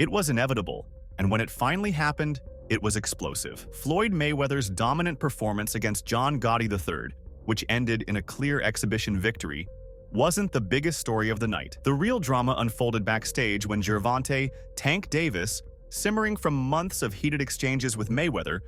It was inevitable, and when it finally happened, it was explosive. Floyd Mayweather's dominant performance against John Gotti III, which ended in a clear exhibition victory, wasn't the biggest story of the night. The real drama unfolded backstage when Gervonta "Tank" Davis, simmering from months of heated exchanges with Mayweather,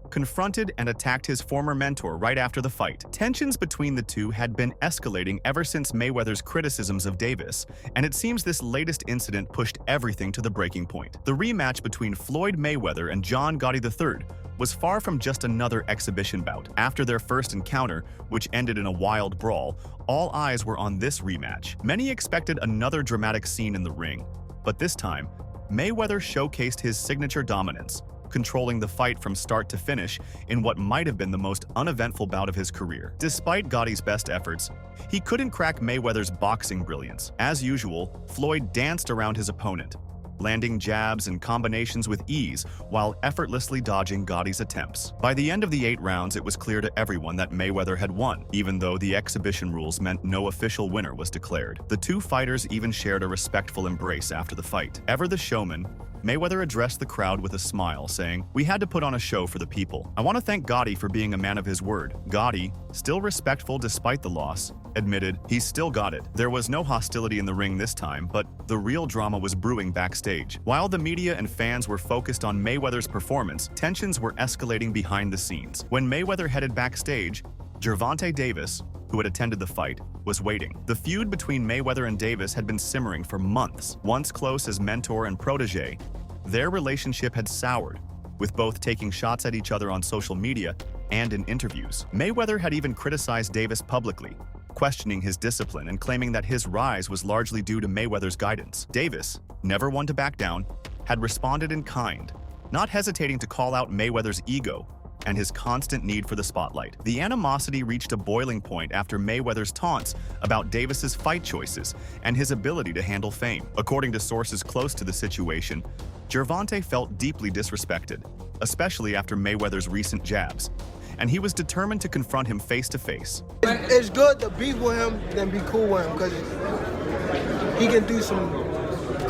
confronted and attacked his former mentor right after the fight. Tensions between the two had been escalating ever since Mayweather's criticisms of Davis, and it seems this latest incident pushed everything to the breaking point. The rematch between Floyd Mayweather and John Gotti III was far from just another exhibition bout. After their first encounter, which ended in a wild brawl, all eyes were on this rematch. Many expected another dramatic scene in the ring, but this time, Mayweather showcased his signature dominance, controlling the fight from start to finish in what might have been the most uneventful bout of his career. Despite Gotti's best efforts, he couldn't crack Mayweather's boxing brilliance. As usual, Floyd danced around his opponent, landing jabs and combinations with ease while effortlessly dodging Gotti's attempts. By the end of the 8 rounds, it was clear to everyone that Mayweather had won, even though the exhibition rules meant no official winner was declared. The two fighters even shared a respectful embrace after the fight. Ever the showman, Mayweather addressed the crowd with a smile, saying, "We had to put on a show for the people. I want to thank Gotti for being a man of his word." Gotti, still respectful despite the loss, admitted he's still got it. There was no hostility in the ring this time, but the real drama was brewing backstage. While the media and fans were focused on Mayweather's performance, tensions were escalating behind the scenes. When Mayweather headed backstage, Gervonta Davis, who had attended the fight, was waiting. The feud between Mayweather and Davis had been simmering for months. Once close as mentor and protege, their relationship had soured, with both taking shots at each other on social media and in interviews. Mayweather had even criticized Davis publicly, questioning his discipline and claiming that his rise was largely due to Mayweather's guidance. Davis, never one to back down, had responded in kind, not hesitating to call out Mayweather's ego and his constant need for the spotlight. The animosity reached a boiling point after Mayweather's taunts about Davis's fight choices and his ability to handle fame. According to sources close to the situation, Gervonta felt deeply disrespected, especially after Mayweather's recent jabs, and he was determined to confront him face to face. It's good to be with him than be cool with him, because he can do some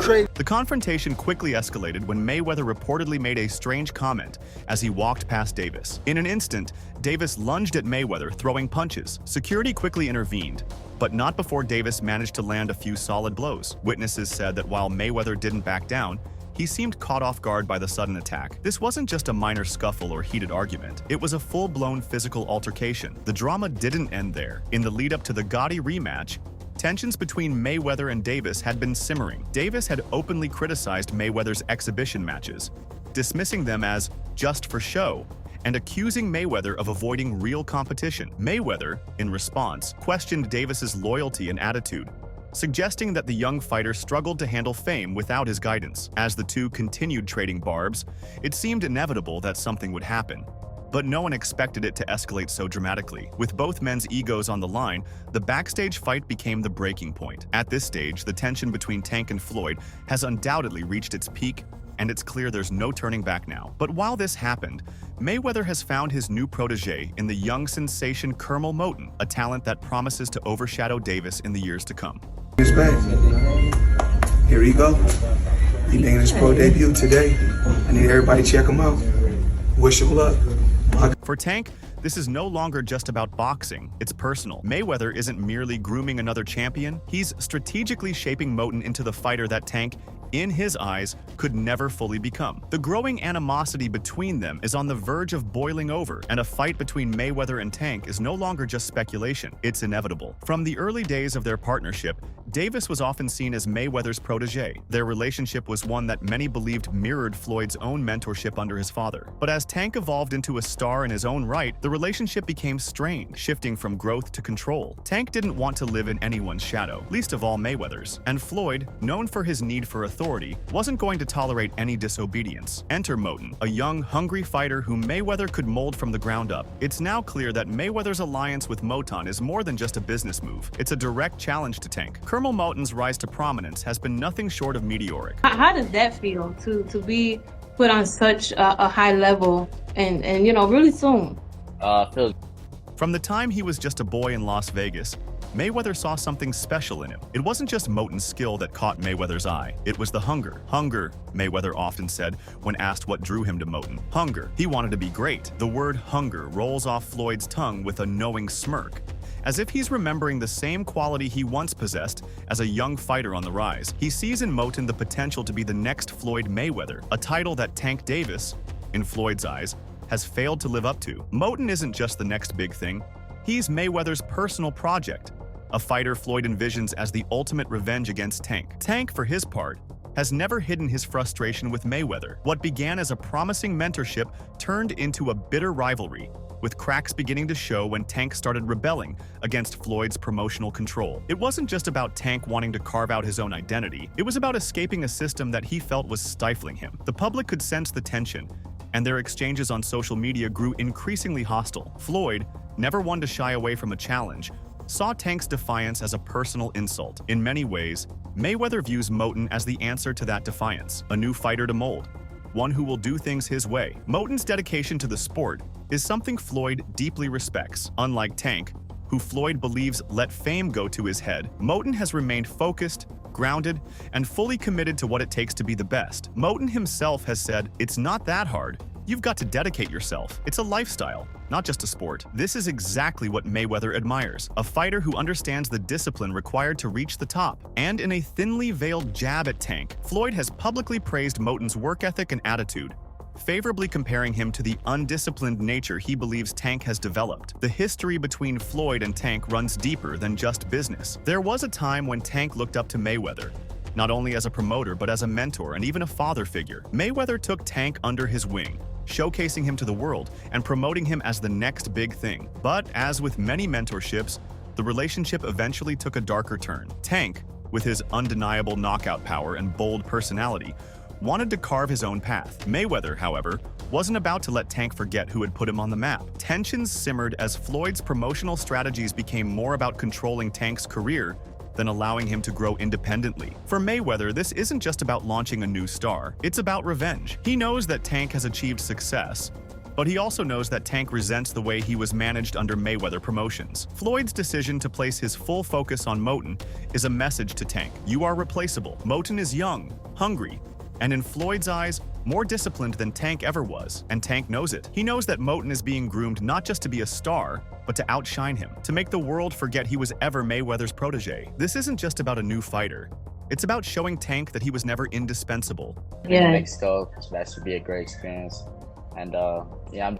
crazy. The confrontation quickly escalated when Mayweather reportedly made a strange comment as he walked past Davis. In an instant, Davis lunged at Mayweather, throwing punches. Security quickly intervened, but not before Davis managed to land a few solid blows. Witnesses said that while Mayweather didn't back down, he seemed caught off guard by the sudden attack. This wasn't just a minor scuffle or heated argument. It was a full-blown physical altercation. The drama didn't end there. In the lead-up to the Gotti rematch, tensions between Mayweather and Davis had been simmering. Davis had openly criticized Mayweather's exhibition matches, dismissing them as just for show and accusing Mayweather of avoiding real competition. Mayweather, in response, questioned Davis's loyalty and attitude, suggesting that the young fighter struggled to handle fame without his guidance. As the two continued trading barbs, it seemed inevitable that something would happen. But no one expected it to escalate so dramatically. With both men's egos on the line, the backstage fight became the breaking point. At this stage, the tension between Tank and Floyd has undoubtedly reached its peak, and it's clear there's no turning back now. But while this happened, Mayweather has found his new protege in the young sensation Kermel Moton, a talent that promises to overshadow Davis in the years to come. Respect. Here we go. He making his pro debut today. I need everybody to check him out. Wish him luck. For Tank, this is no longer just about boxing, it's personal. Mayweather isn't merely grooming another champion, he's strategically shaping Moton into the fighter that Tank, in his eyes, could never fully become. The growing animosity between them is on the verge of boiling over, and a fight between Mayweather and Tank is no longer just speculation, it's inevitable. From the early days of their partnership, Davis was often seen as Mayweather's protege. Their relationship was one that many believed mirrored Floyd's own mentorship under his father. But as Tank evolved into a star in his own right, the relationship became strained, shifting from growth to control. Tank didn't want to live in anyone's shadow, least of all Mayweather's. And Floyd, known for his need for authority, wasn't going to tolerate any disobedience. Enter Moton, a young, hungry fighter whom Mayweather could mold from the ground up. It's now clear that Mayweather's alliance with Moton is more than just a business move. It's a direct challenge to Tank. Kermel Moton's rise to prominence has been nothing short of meteoric. How does that feel to be put on such a high level and you know, really soon? From the time he was just a boy in Las Vegas, Mayweather saw something special in him. It wasn't just Moton's skill that caught Mayweather's eye. It was the hunger. Hunger, Mayweather often said when asked what drew him to Moton. Hunger. He wanted to be great. The word hunger rolls off Floyd's tongue with a knowing smirk, as if he's remembering the same quality he once possessed as a young fighter on the rise. He sees in Moton the potential to be the next Floyd Mayweather, a title that Tank Davis, in Floyd's eyes, has failed to live up to. Moton isn't just the next big thing. He's Mayweather's personal project, a fighter Floyd envisions as the ultimate revenge against Tank. Tank, for his part, has never hidden his frustration with Mayweather. What began as a promising mentorship turned into a bitter rivalry, with cracks beginning to show when Tank started rebelling against Floyd's promotional control. It wasn't just about Tank wanting to carve out his own identity. It was about escaping a system that he felt was stifling him. The public could sense the tension, and their exchanges on social media grew increasingly hostile. Floyd, never one to shy away from a challenge, saw Tank's defiance as a personal insult. In many ways, Mayweather views Moton as the answer to that defiance, a new fighter to mold, one who will do things his way. Moton's dedication to the sport is something Floyd deeply respects. Unlike Tank, who Floyd believes let fame go to his head, Moton has remained focused, grounded, and fully committed to what it takes to be the best. Moton himself has said, "It's not that hard. You've got to dedicate yourself. It's a lifestyle, not just a sport." This is exactly what Mayweather admires, a fighter who understands the discipline required to reach the top. And in a thinly veiled jab at Tank, Floyd has publicly praised Moton's work ethic and attitude, favorably comparing him to the undisciplined nature he believes Tank has developed. The history between Floyd and Tank runs deeper than just business. There was a time when Tank looked up to Mayweather, not only as a promoter but as a mentor and even a father figure. Mayweather took Tank under his wing, showcasing him to the world and promoting him as the next big thing. But as with many mentorships, the relationship eventually took a darker turn. Tank, with his undeniable knockout power and bold personality, wanted to carve his own path. Mayweather, however, wasn't about to let Tank forget who had put him on the map. Tensions simmered as Floyd's promotional strategies became more about controlling Tank's career than allowing him to grow independently. For Mayweather, this isn't just about launching a new star, it's about revenge. He knows that Tank has achieved success, but he also knows that Tank resents the way he was managed under Mayweather Promotions. Floyd's decision to place his full focus on Moton is a message to Tank. You are replaceable. Moton is young, hungry, and in Floyd's eyes, more disciplined than Tank ever was, and Tank knows it. He knows that Moton is being groomed not just to be a star, but to outshine him, to make the world forget he was ever Mayweather's protege. This isn't just about a new fighter. It's about showing Tank that he was never indispensable. Yeah. Mexico, so that should be a great experience. And yeah,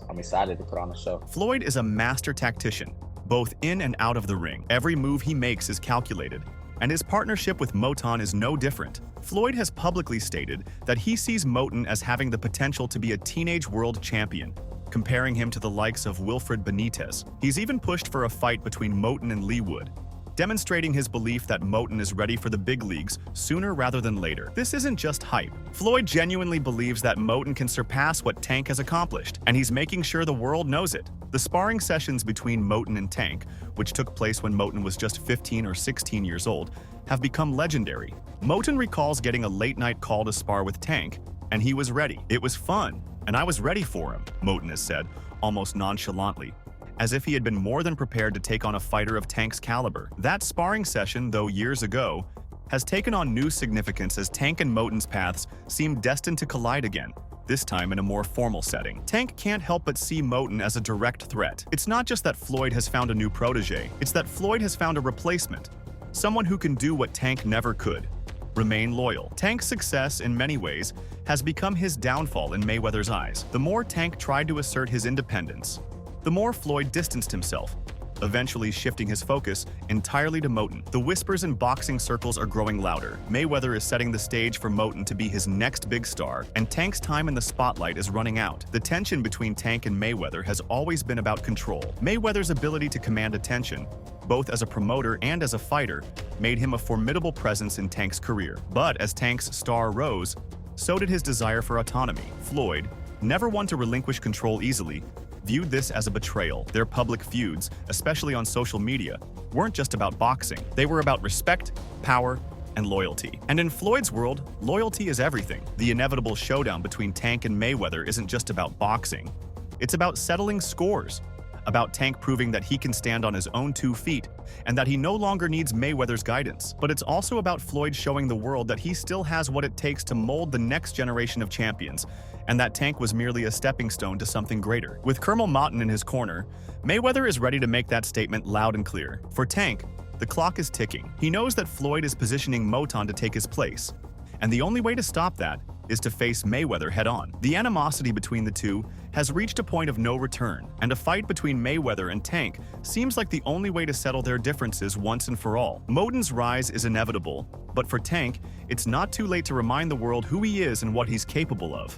I'm excited to put on the show. Floyd is a master tactician, both in and out of the ring. Every move he makes is calculated, and his partnership with Moton is no different. Floyd has publicly stated that he sees Moton as having the potential to be a teenage world champion, comparing him to the likes of Wilfred Benitez. He's even pushed for a fight between Moton and Lee Wood, demonstrating his belief that Moton is ready for the big leagues sooner rather than later. This isn't just hype. Floyd genuinely believes that Moton can surpass what Tank has accomplished, and he's making sure the world knows it. The sparring sessions between Moton and Tank, which took place when Moton was just 15 or 16 years old, have become legendary. Moton recalls getting a late-night call to spar with Tank, and he was ready. It was fun, and I was ready for him, Moton has said, almost nonchalantly, as if he had been more than prepared to take on a fighter of Tank's caliber. That sparring session, though years ago, has taken on new significance as Tank and Moton's paths seem destined to collide again, this time in a more formal setting. Tank can't help but see Moton as a direct threat. It's not just that Floyd has found a new protege, it's that Floyd has found a replacement, someone who can do what Tank never could: remain loyal. Tank's success, in many ways, has become his downfall in Mayweather's eyes. The more Tank tried to assert his independence, the more Floyd distanced himself, eventually shifting his focus entirely to Moton. The whispers in boxing circles are growing louder. Mayweather is setting the stage for Moton to be his next big star, and Tank's time in the spotlight is running out. The tension between Tank and Mayweather has always been about control. Mayweather's ability to command attention, both as a promoter and as a fighter, made him a formidable presence in Tank's career. But as Tank's star rose, so did his desire for autonomy. Floyd, never one to relinquish control easily, viewed this as a betrayal. Their public feuds, especially on social media, weren't just about boxing. They were about respect, power, and loyalty. And in Floyd's world, loyalty is everything. The inevitable showdown between Tank and Mayweather isn't just about boxing. It's about settling scores, about Tank proving that he can stand on his own 2 feet and that he no longer needs Mayweather's guidance. But it's also about Floyd showing the world that he still has what it takes to mold the next generation of champions, and that Tank was merely a stepping stone to something greater. With Kermel Mouton in his corner, Mayweather is ready to make that statement loud and clear. For Tank, the clock is ticking. He knows that Floyd is positioning Mouton to take his place, and the only way to stop that is to face Mayweather head-on. The animosity between the two has reached a point of no return, and a fight between Mayweather and Tank seems like the only way to settle their differences once and for all. Mouton's rise is inevitable, but for Tank, it's not too late to remind the world who he is and what he's capable of.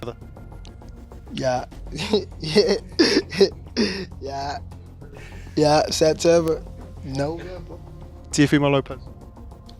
Yeah. Yeah, September, November. Teofimo Lopez.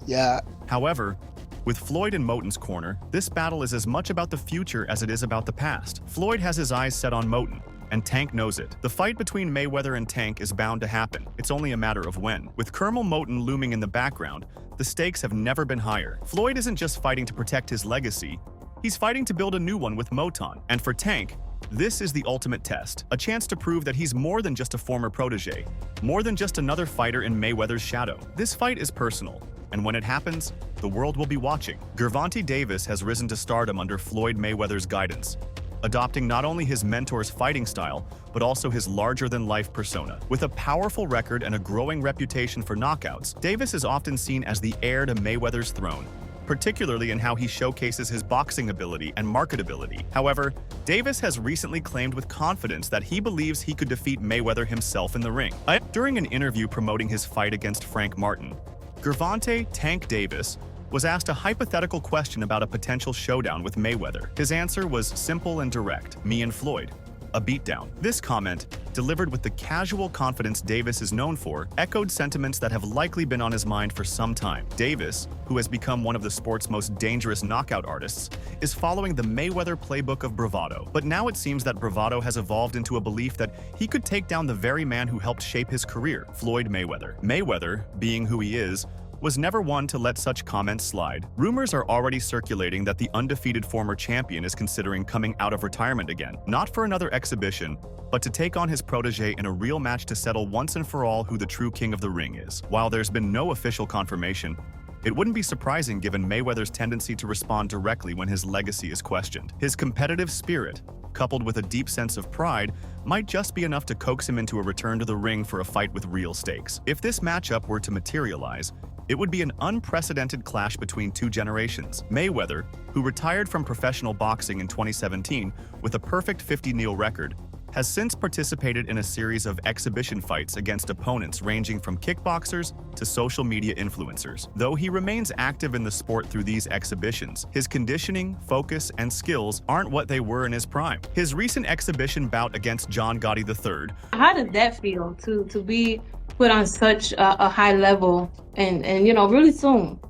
Yeah. However, with Floyd in Mouton's corner, this battle is as much about the future as it is about the past. Floyd has his eyes set on Mouton, and Tank knows it. The fight between Mayweather and Tank is bound to happen. It's only a matter of when. With Kermel Mouton looming in the background, the stakes have never been higher. Floyd isn't just fighting to protect his legacy, he's fighting to build a new one with Mouton. And for Tank, this is the ultimate test, a chance to prove that he's more than just a former protege, more than just another fighter in Mayweather's shadow. This fight is personal, and when it happens, the world will be watching. Gervonta Davis has risen to stardom under Floyd Mayweather's guidance, adopting not only his mentor's fighting style, but also his larger-than-life persona. With a powerful record and a growing reputation for knockouts, Davis is often seen as the heir to Mayweather's throne, particularly in how he showcases his boxing ability and marketability. However, Davis has recently claimed with confidence that he believes he could defeat Mayweather himself in the ring. During an interview promoting his fight against Frank Martin, Gervonta "Tank" Davis was asked a hypothetical question about a potential showdown with Mayweather. His answer was simple and direct: me and Floyd. A beatdown. This comment, delivered with the casual confidence Davis is known for, echoed sentiments that have likely been on his mind for some time. Davis, who has become one of the sport's most dangerous knockout artists, is following the Mayweather playbook of bravado. But now it seems that bravado has evolved into a belief that he could take down the very man who helped shape his career, Floyd Mayweather. Mayweather, being who he is, was never one to let such comments slide. Rumors are already circulating that the undefeated former champion is considering coming out of retirement again, not for another exhibition, but to take on his protege in a real match to settle once and for all who the true king of the ring is. While there's been no official confirmation, it wouldn't be surprising given Mayweather's tendency to respond directly when his legacy is questioned. His competitive spirit, coupled with a deep sense of pride, might just be enough to coax him into a return to the ring for a fight with real stakes. If this matchup were to materialize, it would be an unprecedented clash between two generations. Mayweather, who retired from professional boxing in 2017 with a perfect 50-0 record, has since participated in a series of exhibition fights against opponents ranging from kickboxers to social media influencers. Though he remains active in the sport through these exhibitions, his conditioning, focus, and skills aren't what they were in his prime. His recent exhibition bout against John Gotti III. How did that feel to be put on such a high level and really soon?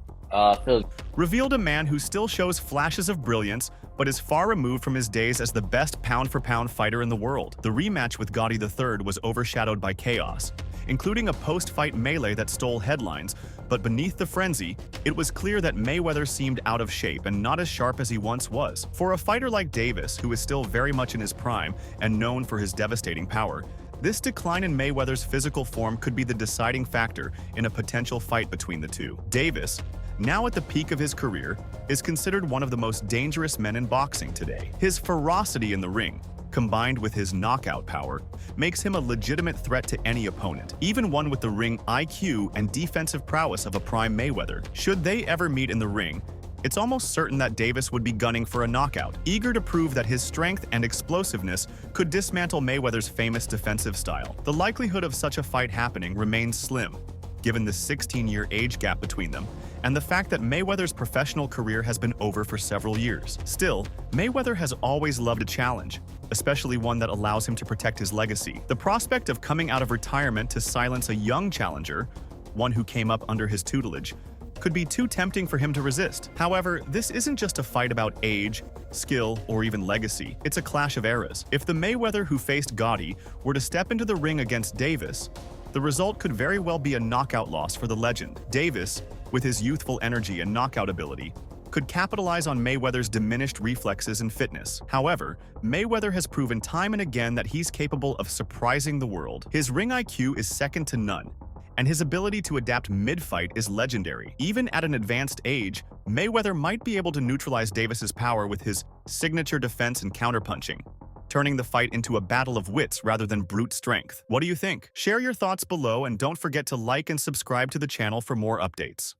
Revealed a man who still shows flashes of brilliance, but is far removed from his days as the best pound-for-pound fighter in the world. The rematch with Gotti III was overshadowed by chaos, including a post-fight melee that stole headlines, but beneath the frenzy, it was clear that Mayweather seemed out of shape and not as sharp as he once was. For a fighter like Davis, who is still very much in his prime and known for his devastating power, this decline in Mayweather's physical form could be the deciding factor in a potential fight between the two. Davis, now at the peak of his career, is considered one of the most dangerous men in boxing today. His ferocity in the ring, combined with his knockout power, makes him a legitimate threat to any opponent, even one with the ring IQ and defensive prowess of a prime Mayweather. Should they ever meet in the ring, it's almost certain that Davis would be gunning for a knockout, eager to prove that his strength and explosiveness could dismantle Mayweather's famous defensive style. The likelihood of such a fight happening remains slim, given the 16-year age gap between them, and the fact that Mayweather's professional career has been over for several years. Still, Mayweather has always loved a challenge, especially one that allows him to protect his legacy. The prospect of coming out of retirement to silence a young challenger, one who came up under his tutelage, could be too tempting for him to resist. However, this isn't just a fight about age, skill, or even legacy. It's a clash of eras. If the Mayweather who faced Gotti were to step into the ring against Davis, the result could very well be a knockout loss for the legend. Davis, with his youthful energy and knockout ability, could capitalize on Mayweather's diminished reflexes and fitness. However, Mayweather has proven time and again that he's capable of surprising the world. His ring IQ is second to none, and his ability to adapt mid-fight is legendary. Even at an advanced age, Mayweather might be able to neutralize Davis's power with his signature defense and counterpunching, turning the fight into a battle of wits rather than brute strength. What do you think? Share your thoughts below and don't forget to like and subscribe to the channel for more updates.